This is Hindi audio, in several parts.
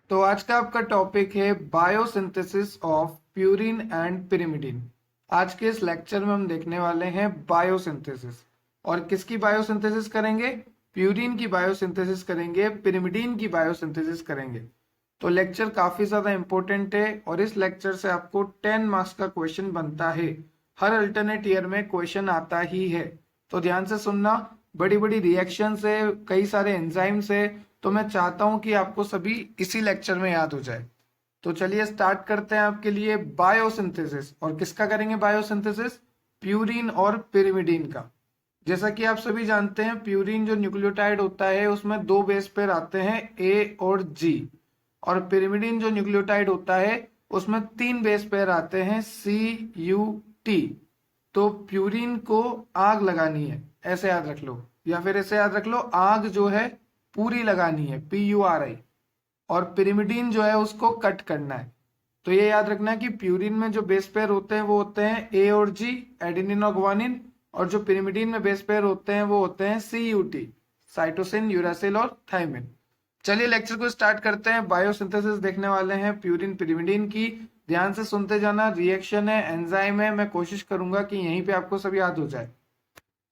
तो आज का आपका टॉपिक है biosynthesis of purine and pyrimidine. आज के इस लेक्चर में हम देखने वाले हैं बायोसिंथेसिस। और किसकी बायोसिंथेसिस करेंगे? प्यूरिन की बायोसिंथेसिस करेंगे, पिरिमिडिन की बायोसिंथेसिस करेंगे। तो लेक्चर काफी ज्यादा इंपॉर्टेंट है और इस लेक्चर से आपको 10 मार्क्स का क्वेश्चन बनता है। हर अल्टरनेट ईयर में क्वेश्चन आता ही है, तो ध्यान से सुनना। बड़ी बड़ी रिएक्शन है, कई सारे एंजाइम्स है, तो मैं चाहता हूं कि आपको सभी इसी लेक्चर में याद हो जाए। तो चलिए स्टार्ट करते हैं आपके लिए बायोसिंथेसिस। और किसका करेंगे बायोसिंथेसिस? प्यूरिन और पिरिमिडिन का। जैसा कि आप सभी जानते हैं, प्यूरिन जो न्यूक्लियोटाइड होता है उसमें दो बेस पेयर आते हैं, ए और जी। और पिरिमिडिन जो न्यूक्लियोटाइड होता है उसमें तीन बेस पेयर आते हैं, सी यू टी। तो प्यूरिन को आग लगानी है, ऐसे याद रख लो, या फिर ऐसे याद रख लो, आग जो है पूरी लगानी है, PURI। और पिरिमिडीन जो है उसको कट करना है। तो ये याद रखना है कि प्यूरिन में जो बेस पेयर होते हैं वो होते हैं ए और जी, एडेनिन और ग्वानिन। और जो पिरिमिडीन में बेस पेयर होते हैं वो होते हैं CUT, साइटोसिन, यूरासिल और थाइमिन। चलिए लेक्चर को स्टार्ट करते हैं। बायोसिंथेसिस देखने वाले हैं प्यूरिन पिरिमिडीन की। ध्यान से सुनते जाना। रिएक्शन है, एंजाइम है, मैं कोशिश करूंगा कि यहीं पे आपको सब याद हो जाए।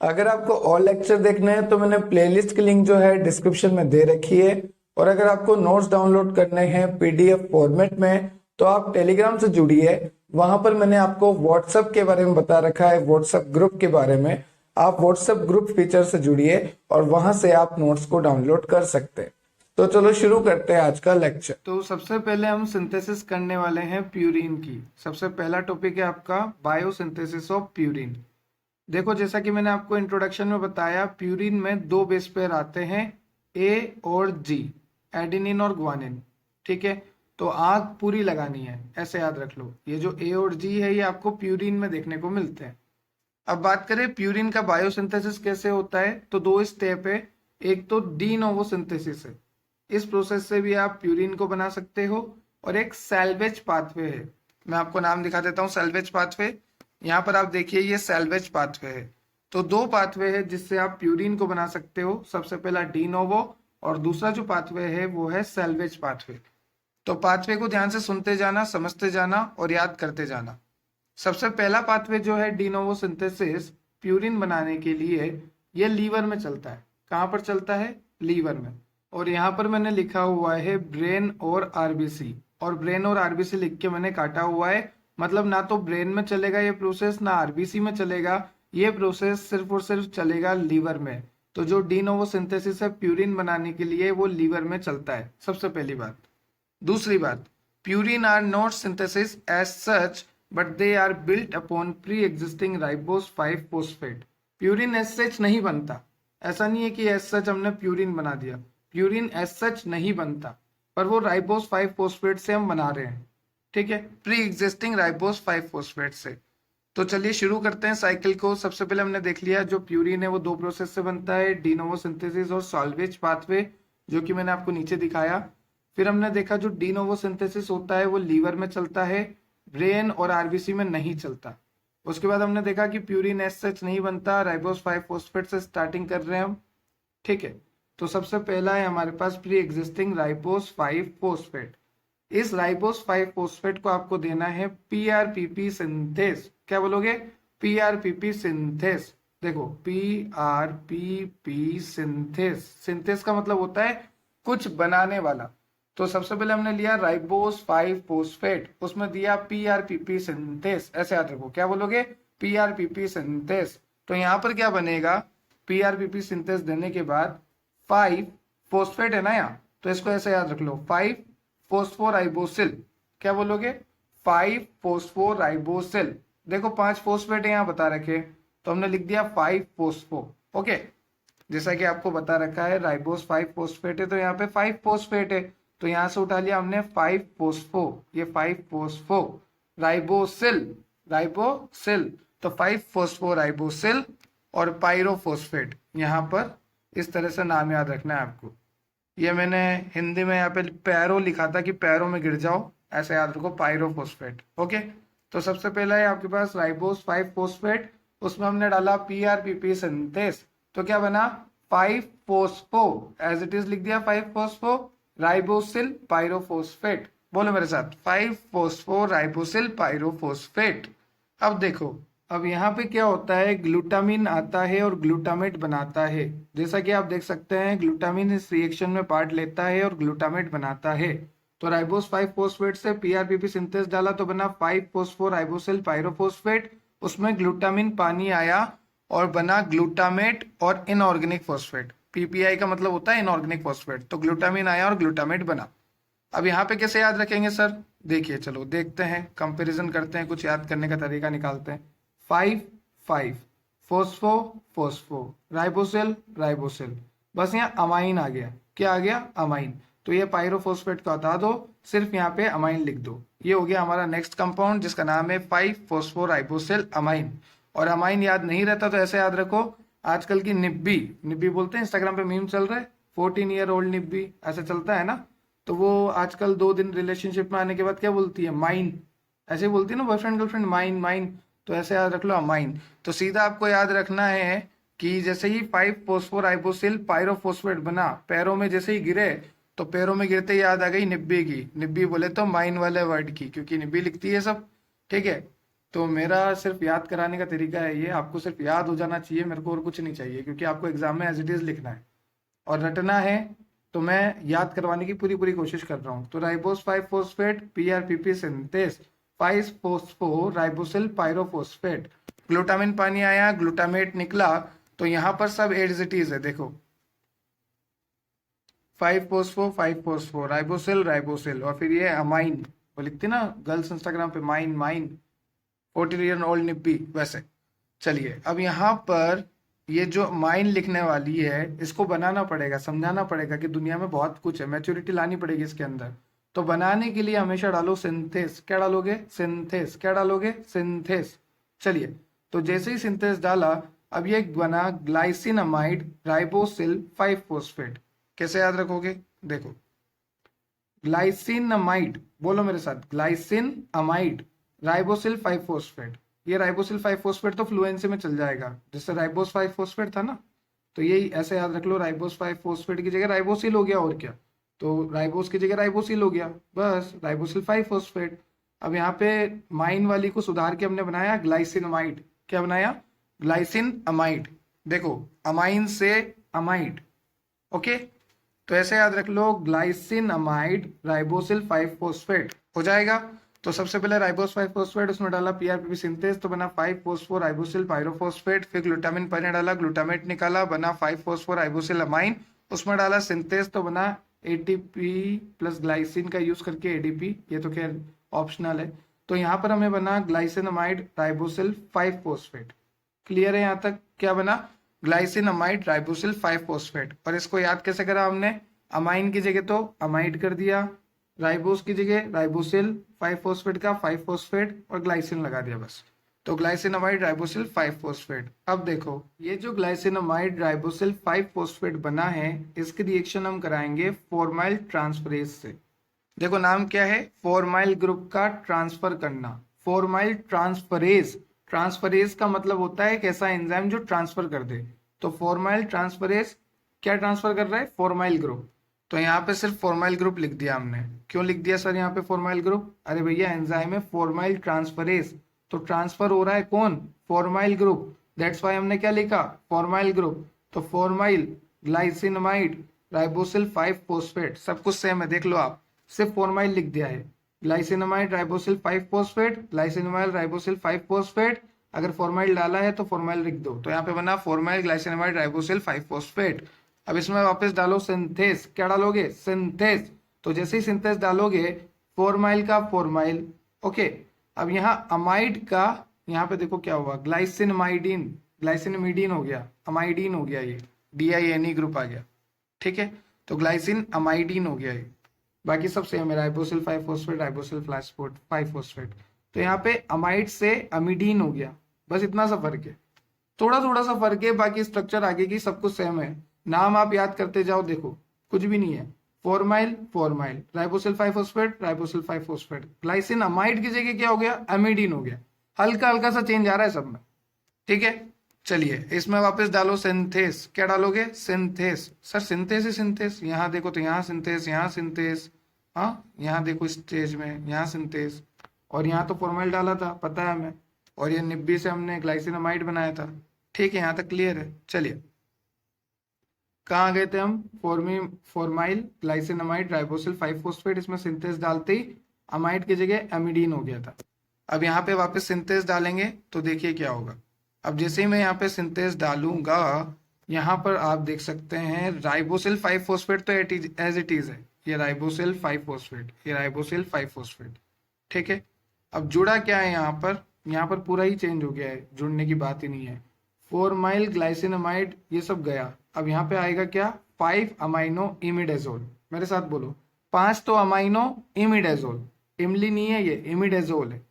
अगर आपको और लेक्चर देखने हैं तो मैंने प्लेलिस्ट की लिंक जो है डिस्क्रिप्शन में दे रखी है। और अगर आपको नोट्स डाउनलोड करने हैं PDF फॉर्मेट में तो आप टेलीग्राम से जुड़िए। वहां पर मैंने आपको व्हाट्सएप के बारे में बता रखा है, व्हाट्सएप ग्रुप के बारे में। आप व्हाट्सएप ग्रुप फीचर से जुड़िए और वहां से आप नोट्स को डाउनलोड कर सकते हैं। तो चलो शुरू करते हैं आज का लेक्चर। तो सबसे पहले हम सिंथेसिस करने वाले हैं प्यूरिन की। सबसे पहला टॉपिक है आपका बायोसिंथेसिस ऑफ प्यूरिन। देखो, जैसा कि मैंने आपको इंट्रोडक्शन में बताया, प्यूरिन में दो बेस पेयर आते हैं, ए और जी, एडेनिन और ग्वानिन। ठीक है, तो आग पूरी लगानी है, ऐसे याद रख लो। ये जो ए और जी है ये आपको प्यूरिन में देखने को मिलते हैं। अब बात करें प्यूरिन का बायोसिंथेसिस कैसे होता है, तो दो स्टेप है। एक तो डी नोवो सिंथेसिस है, इस प्रोसेस से भी आप प्यूरिन को बना सकते हो। और एक सैल्वेज पाथवे है, मैं आपको नाम दिखा देता हूँ, सैल्वेज पाथवे। यहाँ पर आप देखिए, ये सैल्वेज पाथवे है। तो दो पाथवे है जिससे आप प्यूरिन को बना सकते हो। सबसे पहला डी नोवो और दूसरा जो पाथवे है वो है सैल्वेज पाथवे। तो पाथवे को ध्यान से सुनते जाना, समझते जाना और याद करते जाना। सबसे पहला पाथवे जो है डी नोवो सिंथेसिस प्यूरिन बनाने के लिए, ये लीवर में चलता है। कहाँ पर चलता है? लीवर में। और यहाँ पर मैंने लिखा हुआ है ब्रेन और आरबीसी, और ब्रेन और आरबीसी लिख के मैंने काटा हुआ है। मतलब ना तो ब्रेन में चलेगा ये प्रोसेस, ना आरबीसी में चलेगा। ये प्रोसेस सिर्फ और सिर्फ चलेगा लीवर में। तो जो डी नोवो सिंथेसिस है प्यूरिन बनाने के लिए, वो लीवर में चलता है, सबसे पहली बात। दूसरी बात, purine are not synthesis as such but they are built upon pre existing ribose 5 phosphate. Purine as such नहीं बनता। ऐसा नहीं है कि एज सच हमने प्यूरिन बना दिया, प्यूरिन एज सच नहीं बनता, पर वो राइबोस 5 फोस्फेट से हम बना रहे हैं। ठीक है, प्री एग्जिस्टिंग राइबोस 5 फोस्फेट से। तो चलिए शुरू करते हैं साइकिल को। सबसे पहले हमने देख लिया जो प्यूरिन है वो दो प्रोसेस से बनता है, डी नोवो सिंथेसिस और सॉल्वेज पाथवे, जो कि मैंने आपको नीचे दिखाया। फिर हमने देखा जो डी नोवो सिंथेसिस होता है वो लीवर में चलता है, ब्रेन और आरबीसी में नहीं चलता। उसके बाद हमने देखा कि प्यूरिन एज सच नहीं बनता, राइबोस 5 फोस्फेट से स्टार्टिंग कर रहे हैं हम। ठीक है, तो सबसे पहला है हमारे पास प्री एग्जिस्टिंग राइबोस 5 फोस्फेट। इस राइबोस 5 फोस्फेट को आपको देना है PRPP सिंथेस। क्या बोलोगे? PRPP synthase. देखो, PRPP सिंथेस, सिंथेस का मतलब होता है कुछ बनाने वाला। तो सबसे पहले हमने लिया राइबोस 5 फोस्फेट, उसमें दिया PRPP सिंथेस। ऐसे याद रखो, क्या बोलोगे? PRPP synthase. तो यहां पर क्या बनेगा? PRPP सिंथेस देने के बाद 5 फोस्फेट है ना यहाँ, तो इसको ऐसे याद रख लो, 5 फोस्फोराइबोसिल। क्या बोलोगे? 5 फोस्फोराइबोसिल। देखो 5 फोस्फेट यहाँ बता रखे, तो हमने लिख दिया 5 फोस्फो। ओके, जैसा कि आपको बता रखा है राइबोस 5 फोस्फेट है, तो यहाँ पे 5 फोस्फेट है, तो यहां से उठा लिया हमने 5 फोस्फो। ये 5 फोस्फो राइबोसिल, राइबोसिल, तो 5 फोस्फो राइबोसिल और पायरोफोस्फेट। यहाँ पर इस तरह से नाम याद रखना है आपको। ये मैंने हिंदी में यहाँ पे पैरो लिखा था कि पैरों में गिर जाओ, ऐसे याद रखो, पायरोफोस्फेट। ओके, तो सबसे पहला है आपके पास राइबोस 5 फोस्फेट, उसमें हमने डाला PRPP सिंथेस। तो क्या बना? 5 फोस्फो, एज इट इज लिख दिया 5 फोस्फो राइबोसिल पायरोफॉस्फेट। बोलो मेरे साथ, 5 फोस्फो राइबोसिल पायरोफॉस्फेट। अब देखो, अब यहाँ पे क्या होता है, ग्लूटामिन आता है और ग्लूटामेट बनाता है। जैसा कि आप देख सकते हैं, ग्लूटामिन इस रिएक्शन में पार्ट लेता है और ग्लूटामेट बनाता है। तो राइबोस 5 फोस्फेट से पीआरपीपी सिंथेस डाला तो बना 5 फोस्फो राइबोसिल पायरोफॉस्फेट। उसमें ग्लूटामिन पानी आया और बना ग्लूटामेट और इनऑर्गेनिक फॉस्फेट। पीपीआई का मतलब होता है इनऑर्गेनिक फॉस्फेट। तो ग्लूटामिन आया और ग्लूटामेट बना। अब यहाँ पे कैसे याद रखेंगे सर? देखिए, चलो देखते हैं, कंपैरिजन करते हैं, कुछ याद करने का तरीका निकालते हैं। 5 5 फोस्फो फोस्फो राइबोसिल राइबोसिल, बस यहाँ अमाइन आ गया। क्या आ गया? अमाइन। तो ये पायरोफॉस्फेट को हटा दो, सिर्फ यहाँ पे अमाइन लिख दो। ये हो गया हमारा नेक्स्ट कंपाउंड, जिसका नाम है 5 फोस्फो राइबोसिल अमाइन। और अमाइन याद नहीं रहता तो ऐसे याद रखो, आजकल की निब्बी, निब्बी बोलते हैं, इंस्टाग्राम पे मीम चल रहा है, 14 ईयर ओल्ड निब्बी, ऐसे चलता है ना। तो वो आजकल 2 दिन रिलेशनशिप में आने के बाद क्या बोलती है? माइन। ऐसे बोलती है ना बॉयफ्रेंड गर्लफ्रेंड, माइन माइन। तो ऐसे याद रख लो अमाइन। तो सीधा आपको याद रखना है कि जैसे ही 5 फोस्फोराइबोसिल पायरोफॉस्फेट बना, पैरों में जैसे ही गिरे, तो पैरों में गिरते याद आ गई निब्बी की। निब्बी बोले तो माइन वाले वर्ड की, क्योंकि निब्बी लिखती है सब। ठीक है, तो मेरा सिर्फ याद कराने का तरीका है ये, आपको सिर्फ याद हो जाना चाहिए, मेरे को और कुछ नहीं चाहिए, क्योंकि आपको एग्जाम में एज इट इज लिखना है और रटना है। तो मैं याद करवाने की पूरी पूरी कोशिश कर रहा हूँ। तो ribose 5 phosphate PRPP synthase 5 phospho ribosyl pyrophosphate, glutamine पानी आया, ग्लूटामेट निकला। तो यहाँ पर सब एज इट इज है, देखो 5 फोस्फो राइबोसिल राइबोसिल, और फिर ये अमाइन, वो लिखती ना गर्ल्स इंस्टाग्राम पे, माइन माइन, 14 ईयर ओल्ड निब्बी, वैसे। चलिए, अब यहाँ पर ये जो माइन लिखने वाली है, इसको बनाना पड़ेगा, समझाना पड़ेगा कि दुनिया में बहुत कुछ है, मैच्योरिटी लानी पड़ेगी इसके अंदर। तो बनाने के लिए हमेशा डालो सिंथेस। क्या डालोगे? सिंथेस। क्या डालोगे? सिंथेस। चलिए, तो जैसे ही सिंथेस डाला, अब ये बना ग्लाइसिनमाइड राइबोसिल 5 फोस्फेट। कैसे याद रखोगे? देखो, ग्लाइसिनमाइड, बोलो मेरे साथ, ग्लाइसिनमाइड राइबोसिल 5 फोस्फेट। ये राइबोसिल 5 फोस्फेट तो फ्लुएंसी में चल जाएगा, जिससे राइबोस 5 फोस्फेट था ना, तो यही ऐसे याद रख लो, राइबोस 5 फोस्फेट की जगह राइबोसिल हो गया, और क्या। तो राइबोस की जगह राइबोसिल हो गया, बस राइबोसिल 5 फोस्फेट। अब यहाँ पे माइन वाली को सुधार के हमने बनाया ग्लाइसिनमाइड। क्या बनाया? Glycine amide. देखो, अमाइन से अमाइड। ओके, तो ऐसे याद रख लो, ग्लाइसिनमाइड राइबोसिल 5 फोस्फेट हो जाएगा। तो सबसे पहले राइबोस 5 फोस्फेट, उसमें डाला पीआरपीपी सिंथेस, तो बना 5 फोस्फो राइबोसिल पायरोफॉस्फेट। फिर ग्लूटामिन पानी डाला, ग्लूटामेट निकाला, बना 5 फोस्फो राइबोसिल अमाइन। उसमें डाला सिंथेस, तो बना एटीपी प्लस ग्लाइसिन का यूज करके एडीपी, ये तो खैर ऑप्शनल है। तो यहाँ पर हमें बना ग्लाइसिनमाइड राइबोसिल 5 फोस्फेट। क्लियर है यहाँ तक? क्या बना? ग्लाइसिनमाइड राइबोसिल 5 फोस्फेट। और इसको याद कैसे करा हमने? अमाइन की जगह तो अमाइड कर दिया, राइबोस की जगह राइबोसिल 5 फोस्फेट का 5 फोस्फेट और ग्लाइसिन लगा दिया, बस। तो ग्लाइसिनमाइड राइबोसिल 5 फोस्फेट। अब देखो, ये जो ग्लाइसिनमाइड राइबोसिल 5 फोस्फेट बना है, इसकी रिएक्शन हम कराएंगे फॉर्माइल ट्रांसफरेज से। देखो, नाम क्या है? फॉर्माइल ग्रुप का ट्रांसफर करना, फॉर्माइल ट्रांसफरेज। ट्रांसफरेज का मतलब होता है एक ऐसा एंजाइम जो ट्रांसफर कर दे। तो फॉर्माइल ट्रांसफरेज क्या ट्रांसफर कर रहा है? Formyl group. तो यहाँ पे सिर्फ फॉर्माइल ग्रुप लिख दिया हमने। क्यों लिख दिया सर यहाँ पे फॉर्माइल ग्रुप? अरे भैया, एंजाइम है फॉर्माइल ट्रांसफरेज, तो ट्रांसफर हो रहा है कौन? Formyl group. दैट्स वाई हमने क्या लिखा? Formyl group. तो फॉर्माइल, ग्लाइसिनमाइड, राइबोसिल 5 फोस्फेट, सब कुछ सेम है, देख लो आप, सिर्फ फॉर्माइल लिख दिया है। ग्लाइसिनमाइड राइबोसिल 5 फोस्फेट, ग्लाइसिनमाइड राइबोसिल 5 फोस्फेट। अगर फॉर्माइल डाला है तो फॉर्माइल लिख दो। तो यहाँ पे बना फॉर्माइल ग्लाइसिनमाइड राइबोसिल 5 फोस्फेट। अब इसमें वापस डालो सिंथेस। क्या डालोगे? सिंथेस। तो जैसे ही सिंथेस डालोगे, फॉर्माइल का फॉर्माइल। ओके, अब यहाँ अमाइड का, यहाँ पे देखो क्या हुआ, ग्लाइसिनमाइडिन, ग्लाइसिनमिडीन हो गया, अमाइडीन हो गया, ये DINE ग्रुप आ गया। ठीक है, तो ग्लाइसिन अमाइडीन हो गया ये। बाकी सब सेम है, राइबोसिल 5 फोस्फेट, राइबोसिल 5 फोस्फेट। तो यहाँ पे अमाइड से अमिडीन हो गया, बस इतना सा फर्क है, थोड़ा थोड़ा सा फर्क है, बाकी स्ट्रक्चर आगे की सब कुछ सेम है। नाम आप याद करते जाओ, देखो कुछ भी नहीं है। Formyl formyl, ribosyl 5 phosphate, ribosyl 5 phosphate. Glycine amide की जगह क्या हो गया? एमिडीन हो गया। हल्का हल्का सा चेंज आ रहा है सब में। ठीक है, चलिए इसमें वापस डालो सिंथेस, क्या डालोगे? सिंथेस। सर सिंथेस ही सिंथेस, यहाँ देखो तो यहाँ सिंथेस, यहाँ सिंथेस, हाँ यहाँ देखो स्टेज में यहाँ सिंथेस, और यहाँ तो फॉर्मल डाला था पता है हमें, और ये निब्बी से हमने ग्लाइसिनामाइड बनाया था। ठीक है, यहाँ तक क्लियर है। चलिए कहाँ गए थे हम? फॉर्माइल ग्लाइसिनामाइड राइबोसिल 5 फॉस्फेट, इसमें सिंथेस डालते ही अमाइड की जगह एमिडीन हो गया था। अब यहाँ पे वापस सिंथेस डालेंगे तो देखिए क्या होगा। अब जैसे ही मैं यहाँ पे सिंथेस डालूंगा, यहाँ पर आप देख सकते हैं राइबोसिल 5 फॉस्फेट तो एज इट इज है, ये राइबोसिल 5 फॉस्फेट, ये राइबोसिल 5 फॉस्फेट। ठीक है, अब जुड़ा क्या है यहाँ पर? यहाँ पर पूरा ही चेंज हो गया है, जुड़ने की बात ही नहीं है। फॉर्माइल ग्लाइसिनामाइड ये सब गया, अब यहाँ पे आएगा क्या? 5 अमाइनो इमिडाजोल। मेरे साथ बोलो, 5 तो अमाइनो इमिडाजोल, इमली नहीं है ये, इमिडाजोल है।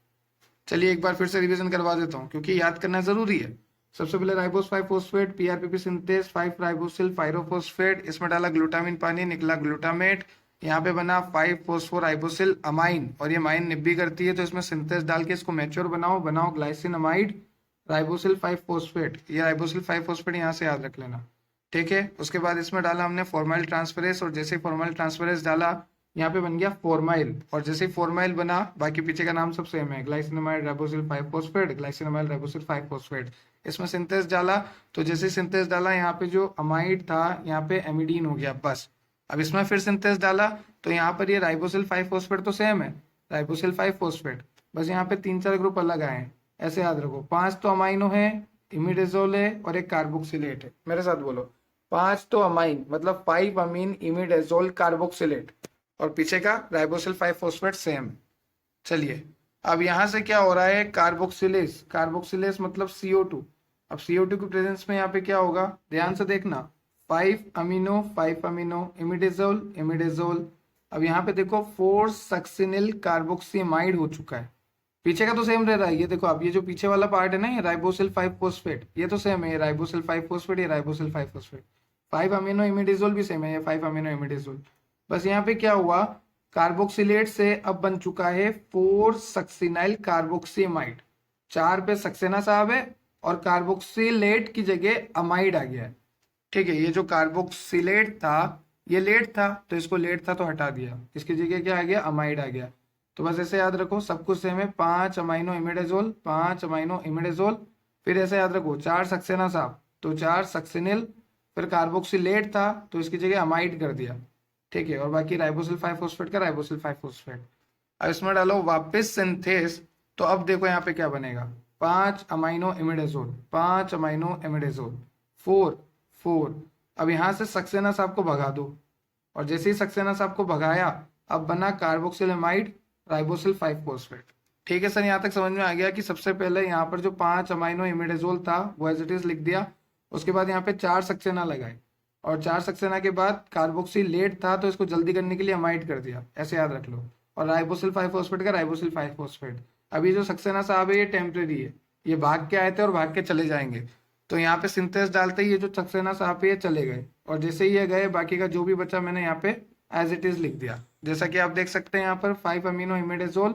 चलिए एक बार फिर से रिवीजन करवा देता हूँ क्योंकि याद करना जरूरी है। सबसे पहले ribose 5 phosphate, PRPP synthase 5 ribosyl pyrophosphate, इसमें डाला ग्लूटामिन पानी, निकला ग्लूटामेट, यहाँ पे बना 5 फोस्फोराइबोसिल अमाइन, और ये माइन निब्बी करती है तो इसमें सिंथेस डाल के इसको मैच्योर बनाओ ग्लाइसिनामाइड राइबोसिल 5 फॉस्फेट, ये राइबोसिल 5 फॉस्फेट यहाँ से याद रख लेना। ठीक है, उसके बाद इसमें डाला हमने फॉर्माइल ट्रांसफरेस, और जैसे फॉर्माइल ट्रांसफरेस डाला यहाँ पे बन गया फॉर्माइल, और जैसे ही फॉर्माइल बना बाकी पीछे का नाम सब सेम है, ग्लाइसिनामाइड राइबोसिल 5 फॉस्फेट, ग्लाइसिनामाइड राइबोसिल 5 फॉस्फेट। इसमें सिंथेस डाला तो जैसे सिंथेस डाला यहाँ पे जो अमाइड था यहाँ पे एमिडीन हो गया बस। अब इसमें फिर सिंथेस डाला तो यहाँ पर ये राइबोसिल 5 फॉस्फेट तो सेम है, राइबोसिल 5 फॉस्फेट, बस यहाँ पे 3-4 ग्रुप अलग आए हैं, ऐसे याद रखो। 5 तो अमाइनो है, इमिडाजोल है, और एक कार्बोक्सिलेट है। मेरे साथ बोलो, 5 तो अमाइन मतलब 5 अमीन इमिडाजोल कार्बोक्सिलेट, और पीछे का राइबोसिल 5 फॉस्फेट सेम। चलिए अब यहां से क्या हो रहा है? कार्बोक्सिलेस, कार्बोक्सिलेस मतलब CO2। अब CO2 की प्रेजेंस में यहाँ पे क्या होगा? ध्यान से देखना, 5 अमीनो इमिडाजोल इमिडाजोल। अब यहाँ पे देखो 4 सक्सिनिल कार्बोक्सीमाइड हो चुका है, पीछे का तो सेम रह रहा है। ये देखो, अब ये जो पीछे वाला पार्ट है ना, ये राइबोसिल 5 फॉस्फेट, ये तो सेम है, ये राइबोसिल 5 फॉस्फेट, ये राइबोसिल 5 फॉस्फेट। 5 अमीनो इमिडाजोल भी सेम है, ये 5 अमीनो इमिडाजोल। बस यहाँ पे क्या हुआ? कार्बोक्सिलेट से अब बन चुका है 4 सक्सिनाइल कार्बोक्सीमाइड, 4 पे सक्सेना साहब है, और कार्बोक्सिलेट की जगह अमाइड आ गया है। ठीक है, ये जो कार्बोक्सिलेट था ये लेट था, तो इसको लेट था तो हटा दिया, इसकी जगह क्या आ गया? अमाइड आ गया। तो बस ऐसे याद रखो, सब कुछ सेम है, 5 अमाइनो इमिडाजोल, 5 अमाइनो इमिडाजोल, फिर ऐसे याद रखो 4 सक्सेना साहब तो 4 सक्सिनिल, फिर कार्बोक्सिलेट था तो इसकी जगह अमाइड कर दिया। ठीक है, और बाकी राइबोसिल 5 फॉस्फेट का राइबोसिल 5 फॉस्फेट। अब इसमें डालो वापस सिंथेस, तो अब देखो यहाँ पे क्या बनेगा? 5 अमाइनो इमिडाजोल, 5 अमाइनो इमिडाजोल, 4 4। अब यहाँ से सक्सेना साहब को भगा दो, और जैसे ही सक्सेना साहब को भगाया अब बना कार्बोक्सिलेमाइड राइबोसिल 5 फॉस्फेट। ठीक है सर, यहाँ तक समझ में आ गया कि सबसे पहले यहाँ पर जो 5 अमाइनो इमिडाजोल था वो एज इट इज लिख दिया, उसके बाद यहाँ पे 4 सक्सेना लगाए, और 4 सक्सेना के बाद कार्बोक्सिलेट था तो इसको जल्दी करने के लिए अमाइड कर दिया, ऐसे याद रख लो, और राइबोसिल 5 फॉस्फेट का राइबोसिल 5 फॉस्फेट। अब ये जो सक्सेना साहब है ये टेम्परेरी है, ये भाग के आए थे और भाग के चले जाएंगे, तो यहाँ पे सिंथेस डालते ही ये जो सक्सेना साहब है ये चले गए, और जैसे ही ये गए बाकी का जो भी बचा मैंने यहाँ पे एज इट इज लिख दिया। जैसा कि आप देख सकते हैं यहाँ पर 5 amino imidazole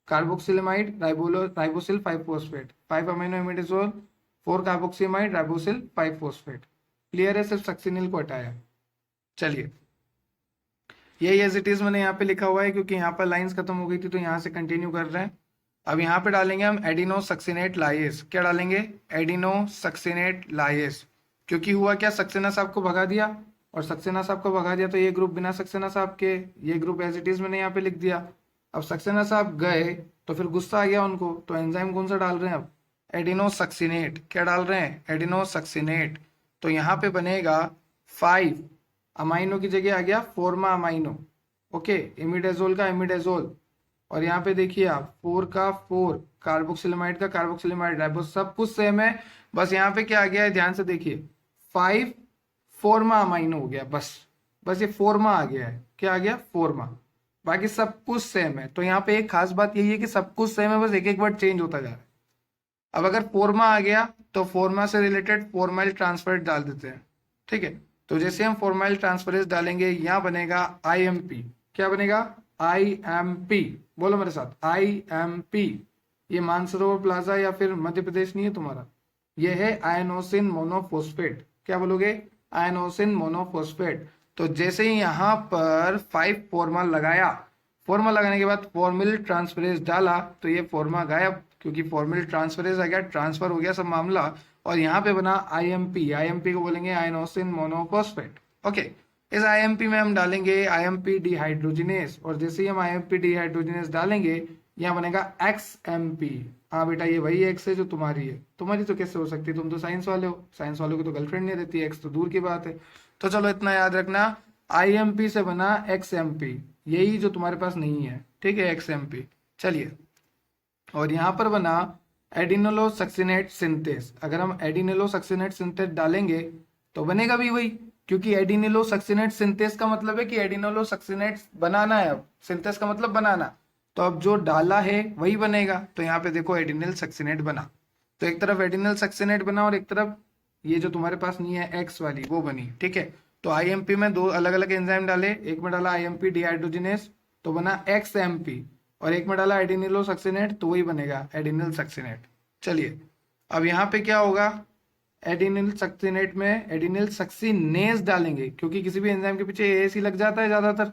carboxylamide ribosyl 5 phosphate, 5 amino imidazole 4 carboxamide ribosyl 5 phosphate. Clear है? सिर्फ सक्सिनिल को हटाया। चलिए यही एज इट इज मैंने यहाँ पे लिखा हुआ है क्योंकि यहाँ पर लाइंस खत्म हो गई थी तो यहाँ से कंटिन्यू कर रहे हैं। अब यहाँ पे डालेंगे हम एडिनो सक्सिनेट लाइस। क्या डालेंगे? एडिनो सक्सिनेट लाइस, क्योंकि हुआ क्या, सक्सेना साहब को भगा दिया, और सक्सेना साहब को भगा दिया तो ये ग्रुप बिना सक्सेना साहब के, ये ग्रुप एज इट इज मैंने यहाँ पे लिख दिया। अब सक्सेना साहब गए तो फिर गुस्सा आ गया उनको, तो एंजाइम कौन सा डाल रहे हैं? अब एडिनो सक्सिनेट। क्या डाल रहे हैं? Adeno succinate. तो यहाँ पे बनेगा 5 अमाइनो की जगह आ गया फॉर्मा अमाइनो, ओके, इमिडाजोल का इमिडाजोल, और यहाँ पे देखिए आप 4 का 4 कार्बोक्सिलेमाइड का कार्बोक्सिलेमाइड राइबोस, सब कुछ सेम है, बस यहाँ पे क्या आ गया है ध्यान से देखिए, 5 फोर्मा अमाइनो हो गया, बस ये फोर्मा आ गया है। क्या आ गया? फोर्मा। बाकी सब कुछ सेम है। तो यहाँ पे एक खास बात यही है कि सब कुछ सेम है, बस एक एक वर्ड चेंज होता जा रहा है। अब अगर फोर्मा आ गया तो फोर्मा से रिलेटेड फॉर्माइल ट्रांसफरेट डाल देते हैं। ठीक है, तो जैसे हम फॉर्माइल ट्रांसफरेट डालेंगे यहाँ बनेगा IMP। क्या बनेगा? IMP। बोलो मेरे साथ, IMP। ये मानसरोवर प्लाजा या फिर मध्य प्रदेश नहीं है तुम्हारा, ये है आयनोसिन मोनोफॉस्फेट। क्या बोलोगे? आयनोसिन मोनोफॉस्फेट। तो जैसे ही यहाँ पर 5 फॉर्मा लगाया, फॉर्मा लगाने के बाद फॉर्मिल ट्रांसफरेज डाला तो ये फॉर्मा गायब, क्योंकि फॉर्मिल ट्रांसफरेज आ गया, ट्रांसफर हो गया सब मामला, और यहाँ पे बना आईएमपी। आईएमपी को बोलेंगे आयनोसिन मोनोफॉस्फेट। ओके, इस आईएमपी में हम डालेंगे आईएमपी डिहाइड्रोजिनेस, और जैसे ही हम आईएमपी डिहाइड्रोजिनेस डालेंगे यहाँ बनेगा एक्सएमपी। हाँ बेटा, ये वही एक्स है जो तुम्हारी है। तुम्हारी तो कैसे हो सकती है, तुम तो साइंस वाले हो, साइंस वालों की तो गर्लफ्रेंड नहीं रहती, एक्स तो दूर की बात है। तो चलो इतना याद रखना, आईएमपी से बना एक्सएमपी, यही जो तुम्हारे पास नहीं है, ठीक है, एक्सएमपी। चलिए, और यहाँ पर बना एडिनोलोसक्सिनेट सिंथेस। अगर हम एडिनोलोसक्सिनेट सिंथेस डालेंगे तो बनेगा भी वही, क्योंकि एडिनोलोसक्सिनेट सिंथेस का मतलब है कि एडिनोलोसक्सिनेट बनाना है। अब सिंथेस का मतलब बनाना, तो अब जो डाला है वही बनेगा। तो यहाँ पे देखो एडिनिल सक्सिनेट बना, तो एक तरफ एडिनिल सक्सिनेट बना और एक तरफ ये जो तुम्हारे पास नहीं है एक्स वाली वो बनी, ठीक है। तो आईएमपी में दो अलग अलग एंजाइम डाले, एक में डाला आईएमपी डिहाइड्रोजिनेस तो बना एक्सएमपी, और एक में डाला एडिनिलो सक्सिनेट तो वही बनेगा एडिनिल सक्सिनेट। चलिए, अब यहाँ पे क्या होगा, एडिनिल सक्सिनेट में एडिनिल सक्सिनेस डालेंगे, क्योंकि किसी भी एंजाइम के पीछे एएस ही लग जाता है ज्यादातर।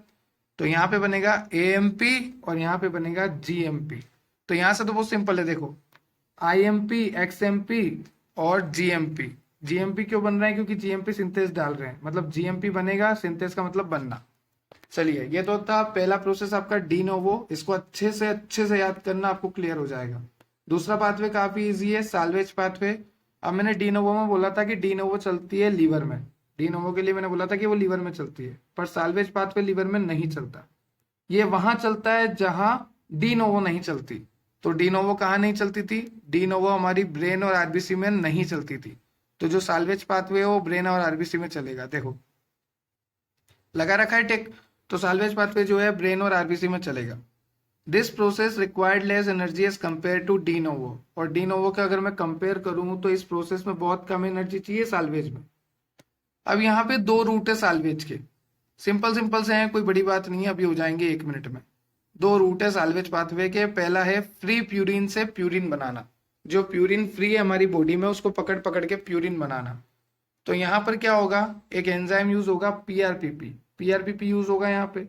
तो यहाँ पे बनेगा एएमपी और यहाँ पे बनेगा जीएमपी। तो यहाँ से तो बहुत सिंपल है, देखो आईएमपी, एक्सएमपी और जीएमपी। जीएमपी क्यों बन रहा है? क्योंकि जीएमपी सिंथेस डाल रहे हैं, मतलब जीएमपी बनेगा, सिंथेस का मतलब बनना। चलिए, ये तो था पहला प्रोसेस आपका डी नोवो, इसको अच्छे से याद करना, आपको क्लियर हो जाएगा। दूसरा पाथवे काफी इजी है, साल्वेज पाथवे। अब मैंने डी नोवो में बोला था कि डी नोवो चलती है लीवर में, डी नोवो के लिए मैंने बोला था कि वो लीवर में चलती है, पर साल्वेज पाथवे लीवर में नहीं चलता। ये वहां चलता है जहां डी नोवो नहीं चलती। तो डी नोवो कहाँ नहीं चलती थी? डी नोवो हमारी ब्रेन और आरबीसी में नहीं चलती थी। तो जो साल्वेज पाथवे है वो ब्रेन और आरबीसी में चलेगा। देखो लगा रखा है टेक, तो साल्वेज पाथवे जो है ब्रेन और आरबीसी में चलेगा। This process required less energy as compare to de novo, और डी नोवो का अगर मैं कंपेयर करूं तो इस प्रोसेस में बहुत कम एनर्जी चाहिए साल्वेज में। अब यहाँ पे दो रूट है साल्वेज के, सिंपल सिंपल से हैं, कोई बड़ी बात नहीं है, अभी हो जाएंगे 1 मिनट में। दो रूट है साल्वेज पाथवे के। पहला है फ्री प्यूरिन से प्यूरिन बनाना, जो प्यूरिन फ्री है हमारी बॉडी में उसको पकड़ पकड़ के प्यूरिन बनाना। तो यहाँ पर क्या होगा, एक एंजाइम यूज होगा पीआरपीपी, पीआरपीपी यूज होगा यहाँ पे।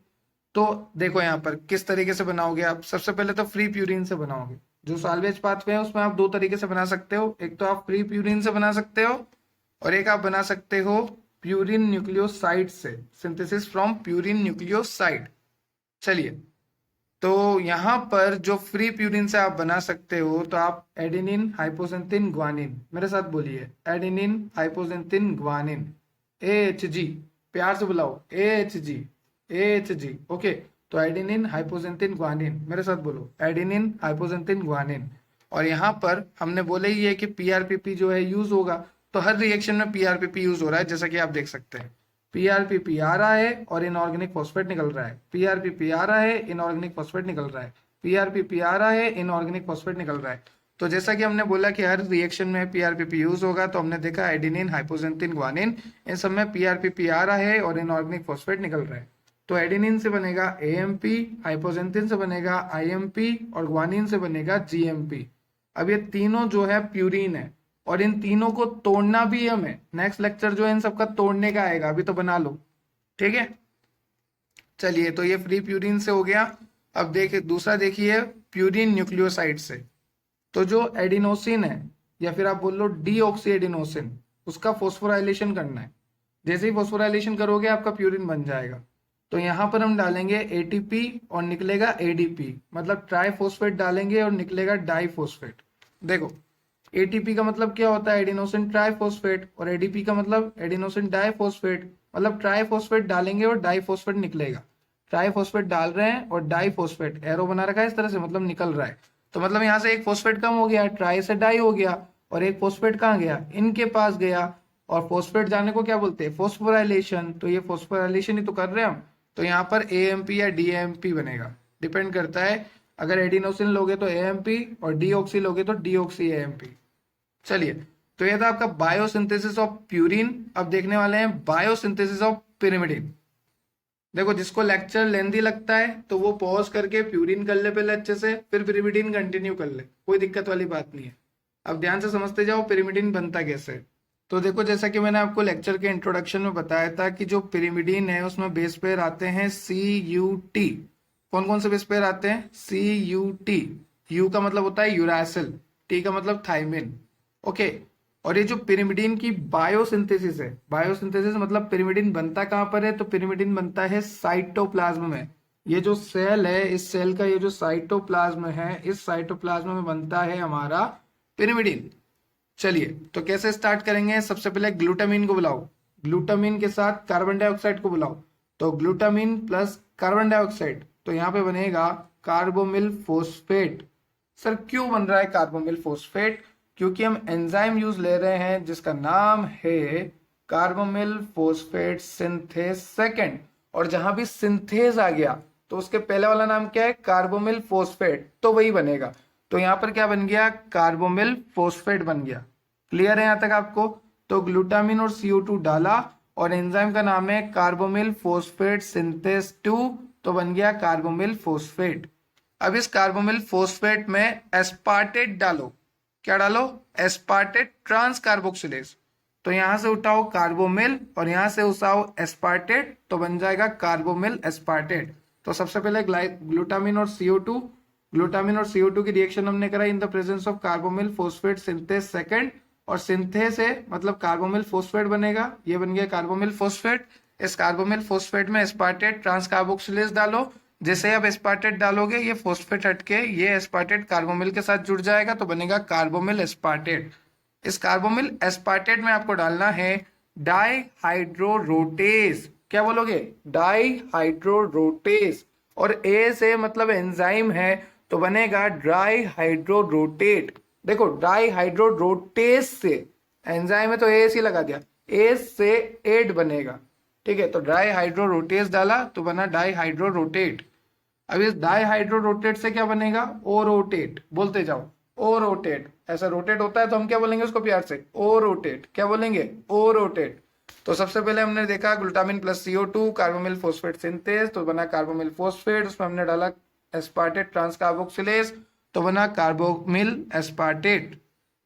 तो देखो यहाँ पर किस तरीके से बनाओगे आप, सबसे पहले तो फ्री प्यूरिन से बनाओगे। जो साल्वेज पाथवे है उसमें आप दो तरीके से बना सकते हो, एक तो आप फ्री प्यूरिन से बना सकते हो और एक आप बना सकते हो प्यूरिन न्यूक्लियोसाइड से, सिंथेसिस फ्रॉम प्यूरिन न्यूक्लियोसाइड। चलिए, तो यहाँ पर जो फ्री प्यूरिन से आप बना सकते हो, तो आप एडेनिन हाइपोजेंथिन ग्वानिन, मेरे साथ बोलिए एडेनिन हाइपोजेंथिन ग्वानिन, AHG, प्यार से बुलाओ AHG, AHG। ओके, तो एडेनिन हाइपोजेंथिन ग्वानिन, मेरे साथ बोलो एडेनिन हाइपोजेंथिन ग्वानिन। और यहाँ पर हमने बोले ही है कि पीआरपीपी जो है यूज होगा, तो हर रिएक्शन में पीआरपीपी यूज हो रहा है, जैसा कि आप देख सकते हैं। पीआरपीपी आ रहा है और इनऑर्गेनिक फॉस्फेट निकल रहा है, पीआरपीपी आ रहा है, इनऑर्गेनिक फॉस्फेट निकल रहा है, पीआरपीपी आ रहा है, इनऑर्गेनिक फॉस्फेट निकल रहा है। तो जैसा कि हमने बोला कि हर रिएक्शन में पीआरपीपी यूज होगा, तो हमने देखा एडेनिन हाइपोजेंथिन ग्वानिन, इन सब में पीआरपीपी आ रहा है और इनऑर्गेनिक फॉस्फेट निकल रहा है। तो एडेनिन से बनेगा एएमपी, हाइपोजेंथिन से बनेगा आईएमपी और ग्वानिन से बनेगा जीएमपी। अब ये तीनों जो है प्यूरिन है, और इन तीनों को तोड़ना भी हमें, नेक्स्ट लेक्चर जो है इन सबका तोड़ने का आएगा, अभी तो बना लो, ठीक है। चलिए, तो ये फ्री प्यूरिन से हो गया। अब देखिए दूसरा, देखिए प्यूरिन न्यूक्लियोसाइड से। तो जो एडिनोसिन है, या फिर आप बोल लो डीऑक्सी एडिनोसिन, उसका फॉस्फोराइलेशन करना है। जैसे ही फॉस्फोराइलेशन करोगे आपका प्यूरिन बन जाएगा। तो यहाँ पर हम डालेंगे एटीपी और निकलेगा एडीपी, मतलब ट्राइफॉस्फेट डालेंगे और निकलेगा डाइफॉस्फेट। देखो एटीपी का मतलब क्या होता है, एडिनोसिन ट्राइफॉस्फेट, और एडीपी का मतलब एडिनोसिन डाइफॉस्फेट, मतलब ट्राइफॉस्फेट डालेंगे और डाइफॉस्फेट निकलेगा। ट्राइफॉस्फेट डाल रहे हैं और डाइफॉस्फेट, एरो बना रखा है इस तरह से, मतलब निकल रहा है। तो मतलब यहाँ से एक फॉस्फेट कम हो गया, ट्राई से डाई हो गया, और एक फॉस्फेट कहाँ गया, इनके पास गया। और फॉस्फेट जाने को क्या बोलते हैं, फॉस्फोराइलेशन। तो ये फॉस्फोराइलेशन ही तो कर रहे हैं हम। तो यहाँ पर एएमपी या डीएमपी बनेगा, डिपेंड करता है। अगर एडिनोसिन लोगे तो एएमपी और डीऑक्सी लोगे तो डीऑक्सी एएमपी। चलिए, तो ये था आपका बायोसिंथेसिस ऑफ प्यूरिन। अब देखने वाले हैं बायोसिंथेसिस ऑफ पिरिमिडिन। देखो जिसको लेक्चर लेंदी लगता है तो वो पॉज करके प्यूरिन कर ले पहले अच्छे से, फिर पिरिमिडिन कंटिन्यू कर ले, कोई दिक्कत वाली बात नहीं है। अब ध्यान से समझते जाओ पिरिमिडीन बनता कैसे। तो देखो, जैसा कि मैंने आपको लेक्चर के इंट्रोडक्शन में बताया था कि जो पिरिमिडीन है उसमें बेस पेयर आते हैं CuT। कौन कौन से बेस पेयर आते हैं? CuT। यू का मतलब होता है यूरासिल, टी का मतलब थाइमिन। ओके। और ये जो पिरिमिडीन की बायोसिंथेसिस है, बायोसिंथेसिस मतलब पिरिमिडीन बनता कहाँ पर है? तो पिरिमिडीन बनता है साइटोप्लाज्म में। ये जो सेल है, इस सेल का ये जो साइटोप्लाज्म है, इस साइटोप्लाज्म में बनता है हमारा पिरिमिडीन। चलिए, तो कैसे स्टार्ट करेंगे? सबसे पहले ग्लूटामिन को बुलाओ, ग्लूटामिन के साथ कार्बन डाइऑक्साइड को बुलाओ। तो ग्लूटामिन प्लस कार्बन डाइऑक्साइड, तो यहाँ पे बनेगा कार्बोमिल फोस्फेट। सर क्यों बन रहा है कार्बोमिल फोस्फेट? क्योंकि हम एंजाइम यूज ले रहे हैं जिसका नाम है कार्बोमिल फोस्फेट सिंथेज सेकेंड। और जहां भी सिंथेज आ गया तो उसके पहले वाला नाम क्या है? कार्बोमिल फोस्फेट, तो वही बनेगा। तो यहां पर क्या बन गया? कार्बोमिल फोस्फेट बन गया। क्लियर है यहां तक आपको? तो ग्लूटामिन और CO2 डाला और एंजाइम का नाम है कार्बोमिल फोस्फेट सिंथेज 2, तो बन गया कार्बोमिल फोस्फेट। अब इस कार्बोमिल फोस्फेट में एस्पार्टेट डालो। क्या डालो? Aspartate trans carboxylase. तो यहां से उठाओ कार्बोमिल और यहां से उठाओ एस्पार्टेट, तो बन जाएगा कार्बोमिल एस्पार्टेट। तो सबसे पहले ग्लूटामिन और CO2, ग्लूटामिन और CO2 की रिएक्शन हमने कराई in the presence of carbamoyl phosphate synthase second. और सिंथेज है मतलब कार्बोमिल फोस्फेट बनेगा, ये बन गया कार्बोमिल फोस्फेट। इस कार्बोमिल फोस्फेट में एस्पार्टेट ट्रांस कार्बोक्सिलेज डालो। जैसे आप एस्पार्टेट डालोगे ये फोस्फेट हटके ये एस्पार्टेट कार्बोमिल के साथ जुड़ जाएगा, तो बनेगा कार्बोमिल एस्पार्टेट। इस कार्बोमिल एस्पार्टेट में आपको डालना है डाईहाइड्रोरोटेज। क्या बोलोगे? डाईहाइड्रोरोटेज। और ए से मतलब एंजाइम है, तो बनेगा ड्राई हाइड्रोरोटेट। देखो, डाईहाइड्रोरोटेज से एंजाइम है तो एस ही लगा दिया, एस से एड बनेगा। ठीक है, तो डाईहाइड्रोरोटेज डाला तो बना डाईहाइड्रोरोटेट। अब इस डाईहाइड्रोरोटेट से क्या बनेगा? ओ रोटेट। बोलते जाओ, ओ रोटेट। ऐसा रोटेट होता है तो हम क्या बोलेंगे उसको प्यार से? Orotate. क्या बोलेंगे? Orotate. तो सबसे पहले हमने देखा glutamine plus CO2 carbamoyl phosphate synthase, तो बना कार्बोमिल फोस्फेट। उसमें हमने डाला एस्पार्टेट ट्रांस कार्बोक्सिलेज, तो बना कार्बोमिल एस्पार्टेट।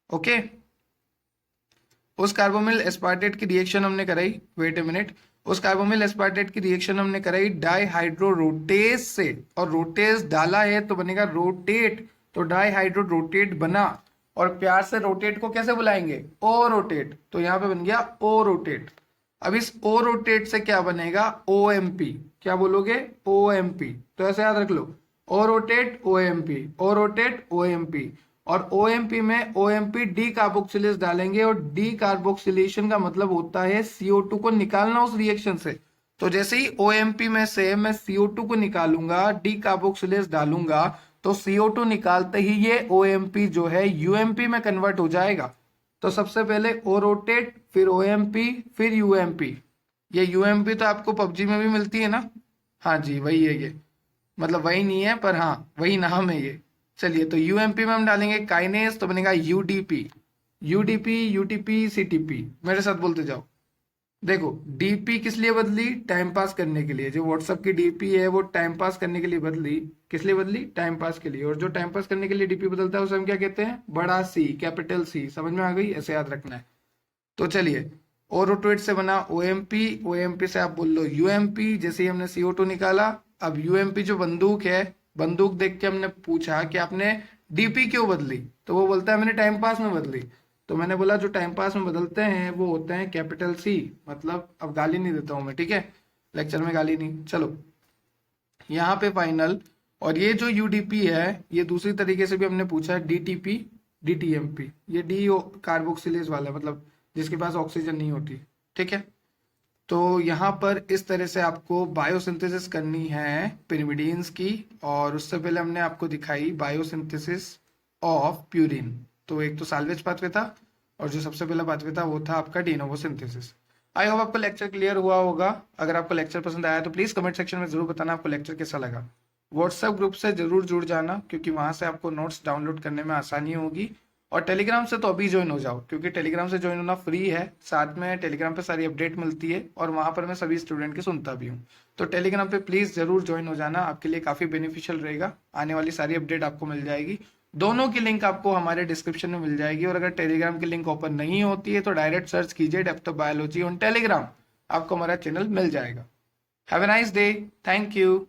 ओके। उस कार्बोमिल एस्पार्टेट की रिएक्शन हमने कराई, वेट ए मिनट, उस कार्बोमिल एस्पार्टेट की रिएक्शन हमने कराई डाईहाइड्रोरोटेज से, और रोटेज डाला है तो बनेगा रोटेट, तो डाईहाइड्रोरोटेट बना। और प्यार से रोटेट को कैसे बुलाएंगे? ओ रोटेट। तो यहां पे बन गया ओ रोटेट। अब इस ओ रोटेट से क्या बनेगा? OMP। क्या बोलोगे? OMP। तो ऐसे याद रख लो, ओ रोटेट OMP, ओ रोटेट OMP। और OMP में OMP डी कार्बोक्सिलेज डालेंगे, और डी कार्बोक्सिलेशन का मतलब होता है CO2 को निकालना उस रिएक्शन से। तो जैसे ही OMP में से मैं CO2 को निकालूंगा, डी कार्बोक्सिलेज डालूंगा, तो CO2 निकालते ही ये OMP जो है UMP में कन्वर्ट हो जाएगा। तो सबसे पहले ओ रोटेट, फिर OMP, फिर UMP। ये UMP तो आपको पबजी में भी मिलती है ना? हाँ जी, वही है ये। मतलब वही नहीं है पर हाँ वही नाम है ये। चलिए, तो UMP में हम डालेंगे काइनेस, तो बनेगा UDP। UDP, UTP, CTP। मेरे साथ बोलते जाओ। देखो, DP किस लिए बदली? टाइम पास करने के लिए। जो व्हाट्सएप की DP है वो टाइम पास करने के लिए बदली। किस लिए बदली? टाइम पास के लिए। और जो टाइम पास करने के लिए DP बदलता है उसे हम क्या कहते हैं? बड़ा C, कैपिटल C। समझ में आ गई? ऐसे याद रखना है। तो चलिए, ओरोटोइट से बना OMP, OMP से आप बोल लो UMP। जैसे ही हमने CO2 निकाला, अब UMP जो बंदूक है, बंदूक देख के हमने पूछा कि आपने DP क्यों बदली? तो वो बोलता है मैंने टाइम पास में बदली। तो मैंने बोला जो टाइम पास में बदलते हैं वो होते हैं कैपिटल C। मतलब अब गाली नहीं देता हूं मैं, ठीक है? लेक्चर में गाली नहीं। चलो, यहाँ पे फाइनल। और ये जो UDP है ये दूसरी तरीके से भी हमने पूछा है, DTP, DTMP। ये डी कार्बोक्सिलेज वाला, मतलब जिसके पास ऑक्सीजन नहीं होती। ठीक है, तो यहाँ पर इस तरह से आपको बायोसिंथेसिस करनी है पिरिमिडीन्स की। और उससे पहले हमने आपको दिखाई बायोसिंथेसिस ऑफ प्यूरिन। तो एक तो साल्वेज पाथवे था, और जो सबसे पहला पाथवे था वो था आपका डिनोवो सिंथेसिस। आई होप आपको लेक्चर क्लियर हुआ होगा। अगर आपको लेक्चर पसंद आया तो प्लीज कमेंट सेक्शन में जरूर बताना आपको लेक्चर कैसा लगा। व्हाट्सएप ग्रुप से जरूर जुड़ जाना, क्योंकि वहां से आपको नोट्स डाउनलोड करने में आसानी होगी। और टेलीग्राम से तो अभी ज्वाइन हो जाओ, क्योंकि टेलीग्राम से ज्वाइन होना फ्री है। साथ में टेलीग्राम पे सारी अपडेट मिलती है, और वहां पर मैं सभी स्टूडेंट की सुनता भी हूँ। तो टेलीग्राम पे प्लीज जरूर ज्वाइन हो जाना, आपके लिए काफी बेनिफिशियल रहेगा। आने वाली सारी अपडेट आपको मिल जाएगी। दोनों की लिंक आपको हमारे डिस्क्रिप्शन में मिल जाएगी। और अगर टेलीग्राम की लिंक ओपन नहीं होती है तो डायरेक्ट सर्च कीजिए depth of biology on Telegram, आपको हमारा चैनल मिल जाएगा। Have a nice day, thank you.